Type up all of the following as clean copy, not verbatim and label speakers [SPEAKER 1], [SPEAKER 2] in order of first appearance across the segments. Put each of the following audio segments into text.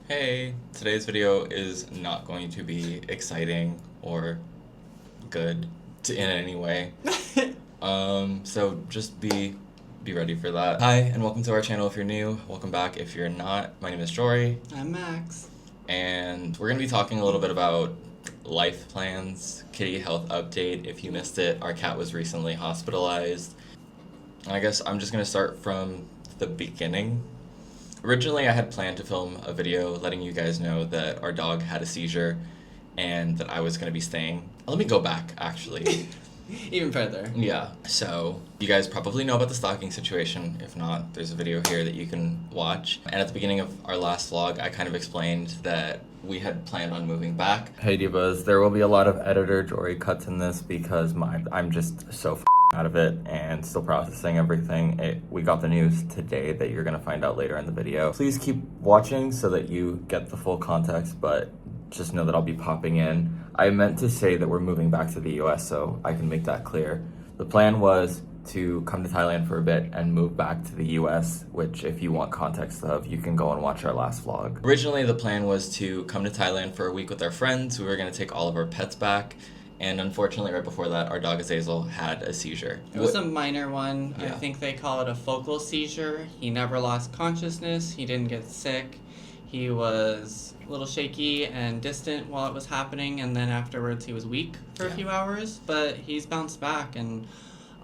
[SPEAKER 1] Hey, today's video is not going to be exciting or good in any way. So just be ready for that. Hi, and welcome to our channel if you're new. Welcome back if you're not. My name is Jory.
[SPEAKER 2] I'm Max.
[SPEAKER 1] And we're going to be talking a little bit about life plans, kitty health update. If you missed it, our cat was recently hospitalized. I guess I'm just going to start from the beginning. Originally, I had planned to film a video letting you guys know that our dog had a seizure and that I was going to be staying. Let me go back, actually.
[SPEAKER 2] Even further.
[SPEAKER 1] Yeah, so you guys probably know about the stalking situation. If not, there's a video here that you can watch. And at the beginning of our last vlog, I kind of explained that we had planned on moving back. Hey divas, there will be a lot of editor Jory cuts in this because I'm just so out of it and still processing everything. We got the news today that you're gonna find out later in the video. Please keep watching so that you get the full context, but just know that I'll be popping in. I meant to say that we're moving back to the US, so I can make that clear. The plan was to come to Thailand for a bit and move back to the US, which if you want context of, you can go and watch our last vlog. Originally, the plan was to come to Thailand for a week with our friends. We were gonna take all of our pets back. And unfortunately, right before that, our dog Azazel had a seizure.
[SPEAKER 2] It was a minor one.
[SPEAKER 1] Yeah.
[SPEAKER 2] I think they call it a focal seizure. He never lost consciousness. He didn't get sick. He was a little shaky and distant while it was happening, and then afterwards he was weak for a few hours. But he's bounced back, and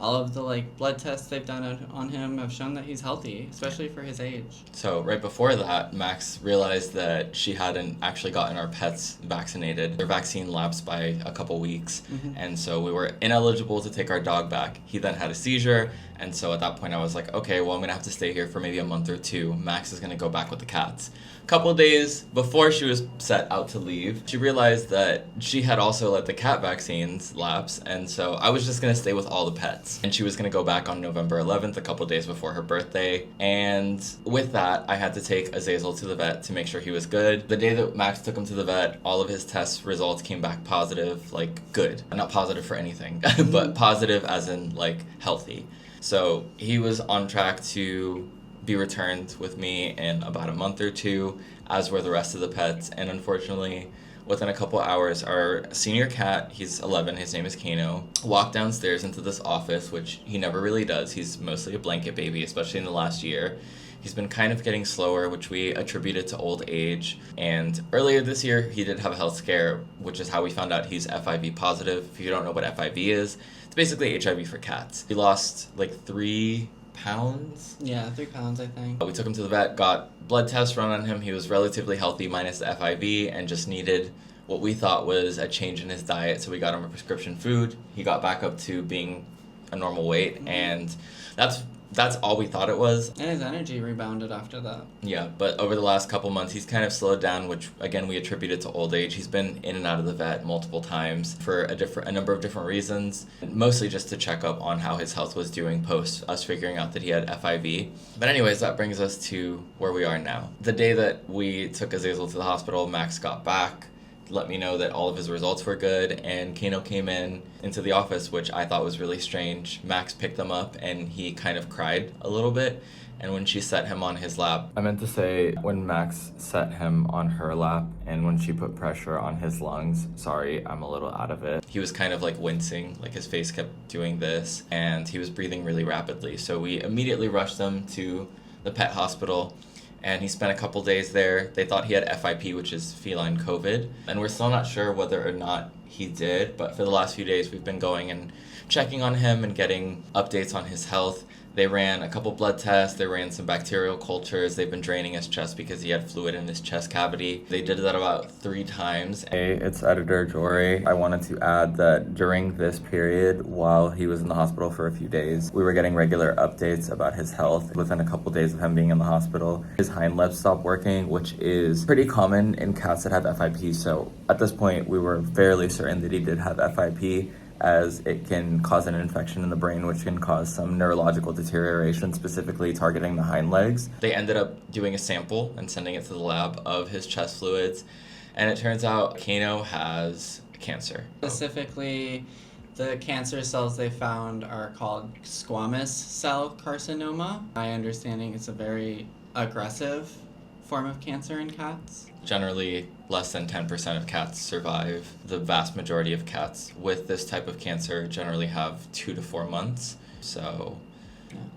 [SPEAKER 2] all of the blood tests they've done on him have shown that he's healthy, especially for his age.
[SPEAKER 1] So right before that, Max realized that she hadn't actually gotten our pets vaccinated. Their vaccine lapsed by a couple weeks, and so we were ineligible to take our dog back. He then had a seizure, and so at that point I was like, okay, well I'm gonna have to stay here for maybe a month or two. Max is gonna go back with the cats. A couple days before she was set out to leave, she realized that she had also let the cat vaccines lapse, and so I was just gonna stay with all the pets. And she was gonna go back on November 11th, a couple days before her birthday. And with that, I had to take Azazel to the vet to make sure he was good. The day that Max took him to the vet, all of his test results came back positive, good. Not positive for anything, but positive as in healthy. So he was on track to be returned with me in about a month or two, as were the rest of the pets. And unfortunately, within a couple hours, our senior cat, he's 11, his name is Kanos, walked downstairs into this office, which he never really does. He's mostly a blanket baby, especially in the last year. He's been kind of getting slower, which we attributed to old age. And earlier this year, he did have a health scare, which is how we found out he's FIV positive. If you don't know what FIV is, it's basically HIV for cats. He lost 3 pounds?
[SPEAKER 2] Yeah, 3 pounds, I think.
[SPEAKER 1] We took him to the vet, got blood tests run on him. He was relatively healthy minus the FIV and just needed what we thought was a change in his diet. So we got him a prescription food. He got back up to being a normal weight, and that's all we thought it was.
[SPEAKER 2] And his energy rebounded after that.
[SPEAKER 1] Yeah, but over the last couple months, he's kind of slowed down, which again we attributed to old age. He's been in and out of the vet multiple times for a number of different reasons, mostly just to check up on how his health was doing post us figuring out that he had FIV. But anyways, that brings us to where we are now. The day that we took Azazel to the hospital, Max got back, let me know that all of his results were good, and Kano came into the office, which I thought was really strange. Max picked him up and he kind of cried a little bit, and when she set him on his lap, I meant to say when Max set him on her lap and when she put pressure on his lungs, sorry, I'm a little out of it. He was kind of wincing, his face kept doing this, and he was breathing really rapidly. So we immediately rushed him to the pet hospital, and he spent a couple days there. They thought he had FIP, which is feline COVID, and we're still not sure whether or not he did, but for the last few days we've been going and checking on him and getting updates on his health. They ran a couple blood tests, they ran some bacterial cultures, they've been draining his chest because he had fluid in his chest cavity. They did that about 3 times. Hey, it's editor Jory. I wanted to add that during this period, while he was in the hospital for a few days, we were getting regular updates about his health. Within a couple days of him being in the hospital, his hind legs stopped working, which is pretty common in cats that have FIP. So at this point, we were fairly certain that he did have FIP, as it can cause an infection in the brain, which can cause some neurological deterioration, specifically targeting the hind legs. They ended up doing a sample and sending it to the lab of his chest fluids, and it turns out Kano has cancer.
[SPEAKER 2] Specifically, the cancer cells they found are called squamous cell carcinoma. My understanding it's a very aggressive form of cancer in cats.
[SPEAKER 1] Generally, less than 10% of cats survive. The vast majority of cats with this type of cancer generally have 2 to 4 months. So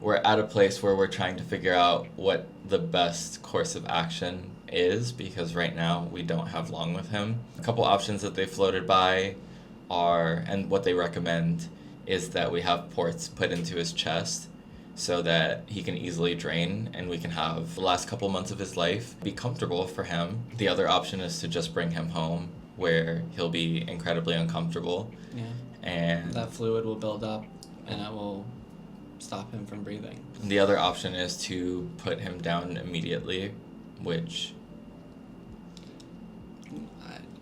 [SPEAKER 1] we're at a place where we're trying to figure out what the best course of action is, because right now we don't have long with him. A couple options that they floated by are, and what they recommend, is that we have ports put into his chest so that he can easily drain and we can have the last couple months of his life be comfortable for him. The other option is to just bring him home, where he'll be incredibly uncomfortable.
[SPEAKER 2] Yeah.
[SPEAKER 1] And
[SPEAKER 2] that fluid will build up and it will stop him from breathing.
[SPEAKER 1] The other option is to put him down immediately, which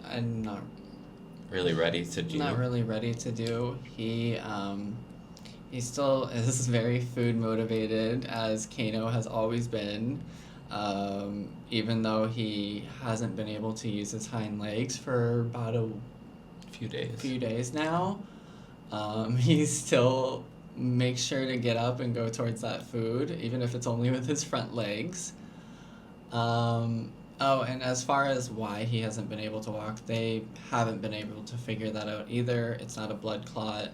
[SPEAKER 2] I'm not
[SPEAKER 1] really ready to do.
[SPEAKER 2] Not really ready to do. He still is very food motivated, as Kano has always been. Even though he hasn't been able to use his hind legs for about a
[SPEAKER 1] few
[SPEAKER 2] days now, he still makes sure to get up and go towards that food, even if it's only with his front legs. And as far as why he hasn't been able to walk, they haven't been able to figure that out either. It's not a blood clot.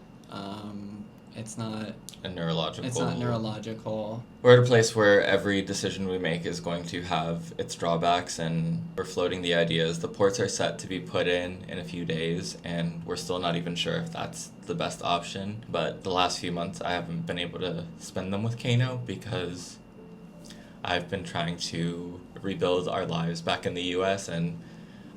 [SPEAKER 2] It's not
[SPEAKER 1] a neurological.
[SPEAKER 2] It's not neurological.
[SPEAKER 1] We're at a place where every decision we make is going to have its drawbacks, and we're floating the ideas. The ports are set to be put in a few days, and we're still not even sure if that's the best option. But the last few months, I haven't been able to spend them with Kano because I've been trying to rebuild our lives back in the U.S., and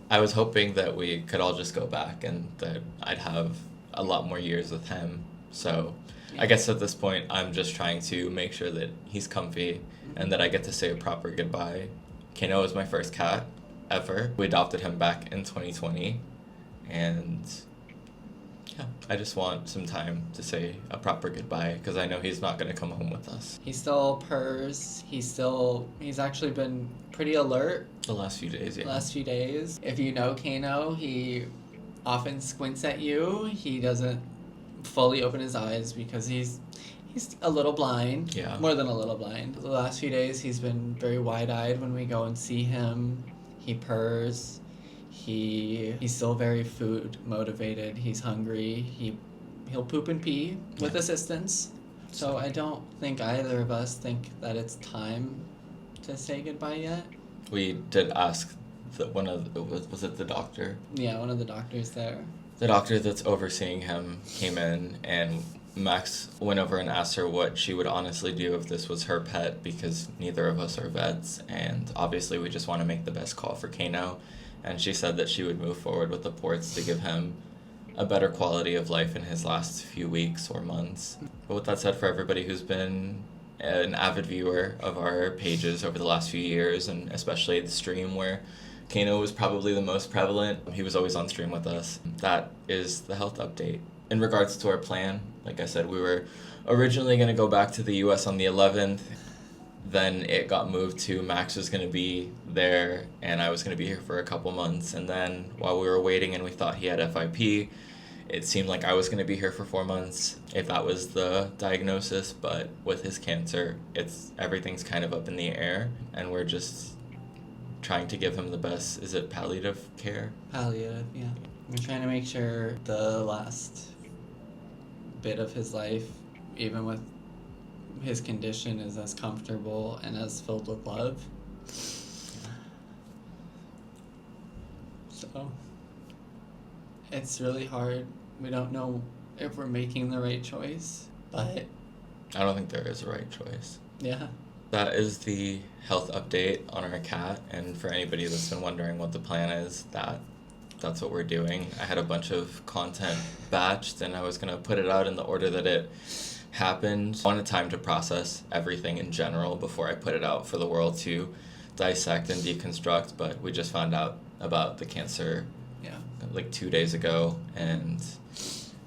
[SPEAKER 1] I was hoping that we could all just go back and that I'd have a lot more years with him. So I guess at this point, I'm just trying to make sure that he's comfy and that I get to say a proper goodbye. Kano was my first cat ever. We adopted him back in 2020, and yeah, I just want some time to say a proper goodbye because I know he's not going to come home with us.
[SPEAKER 2] He still purrs. He's actually been pretty alert.
[SPEAKER 1] The last few days, yeah.
[SPEAKER 2] Last few days. If you know Kano, he often squints at you. He doesn't fully open his eyes because he's a little blind.
[SPEAKER 1] Yeah.
[SPEAKER 2] More than a little blind. The last few days he's been very wide-eyed when we go and see him. He purrs. He's still very food motivated. He's hungry. He'll poop and pee with assistance. So I don't think either of us think that it's time to say goodbye yet.
[SPEAKER 1] We did ask was it the doctor?
[SPEAKER 2] Yeah, one of the doctors there.
[SPEAKER 1] The doctor that's overseeing him came in, and Max went over and asked her what she would honestly do if this was her pet, because neither of us are vets, and obviously we just want to make the best call for Kano. And she said that she would move forward with the ports to give him a better quality of life in his last few weeks or months. But with that said, for everybody who's been an avid viewer of our pages over the last few years, and especially the stream where Kano was probably the most prevalent, he was always on stream with us. That is the health update. In regards to our plan, like I said, we were originally going to go back to the US on the 11th. Then it got moved to Max was going to be there and I was going to be here for a couple months. And then while we were waiting and we thought he had FIP, it seemed like I was going to be here for 4 months if that was the diagnosis. But with his cancer, everything's kind of up in the air, and we're just trying to give him the best, is it palliative care?
[SPEAKER 2] Palliative, yeah. We're trying to make sure the last bit of his life, even with his condition, is as comfortable and as filled with love. So it's really hard. We don't know if we're making the right choice, but
[SPEAKER 1] I don't think there is a right choice.
[SPEAKER 2] Yeah.
[SPEAKER 1] That is the health update on our cat, and for anybody that's been wondering what the plan is, that's what we're doing. I had a bunch of content batched, and I was going to put it out in the order that it happened. I wanted time to process everything in general before I put it out for the world to dissect and deconstruct, but we just found out about the cancer like 2 days ago, and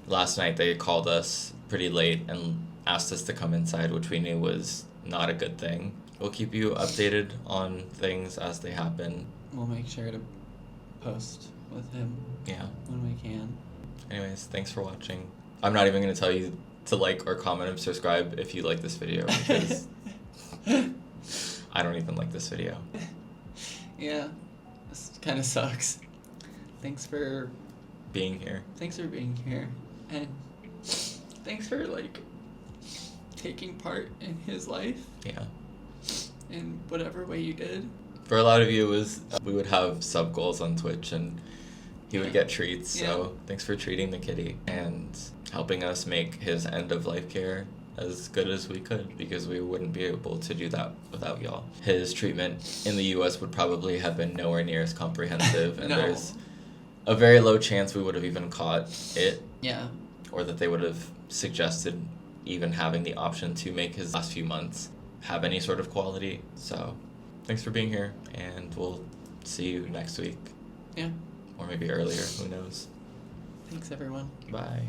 [SPEAKER 1] last night they called us pretty late and asked us to come inside, which we knew was not a good thing. We'll keep you updated on things as they happen.
[SPEAKER 2] We'll make sure to post with him when we can.
[SPEAKER 1] Anyways, thanks for watching. I'm not even going to tell you to like or comment or subscribe if you like this video, because I don't even like this video.
[SPEAKER 2] Yeah, this kind of sucks. Thanks for
[SPEAKER 1] being here.
[SPEAKER 2] being here, and thanks for like taking part in his life
[SPEAKER 1] Yeah.
[SPEAKER 2] in whatever way you did.
[SPEAKER 1] For a lot of you, it was we would have sub goals on Twitch and he would get treats. So thanks for treating the kitty and helping us make his end of life care as good as we could, because we wouldn't be able to do that without y'all. His treatment in the US would probably have been nowhere near as comprehensive, and
[SPEAKER 2] No.
[SPEAKER 1] there's a very low chance we would have even caught it,
[SPEAKER 2] Yeah.
[SPEAKER 1] or that they would have suggested even having the option to make his last few months have any sort of quality. So thanks for being here, and we'll see you next week.
[SPEAKER 2] Yeah.
[SPEAKER 1] Or maybe earlier, who knows.
[SPEAKER 2] Thanks, everyone.
[SPEAKER 1] Bye.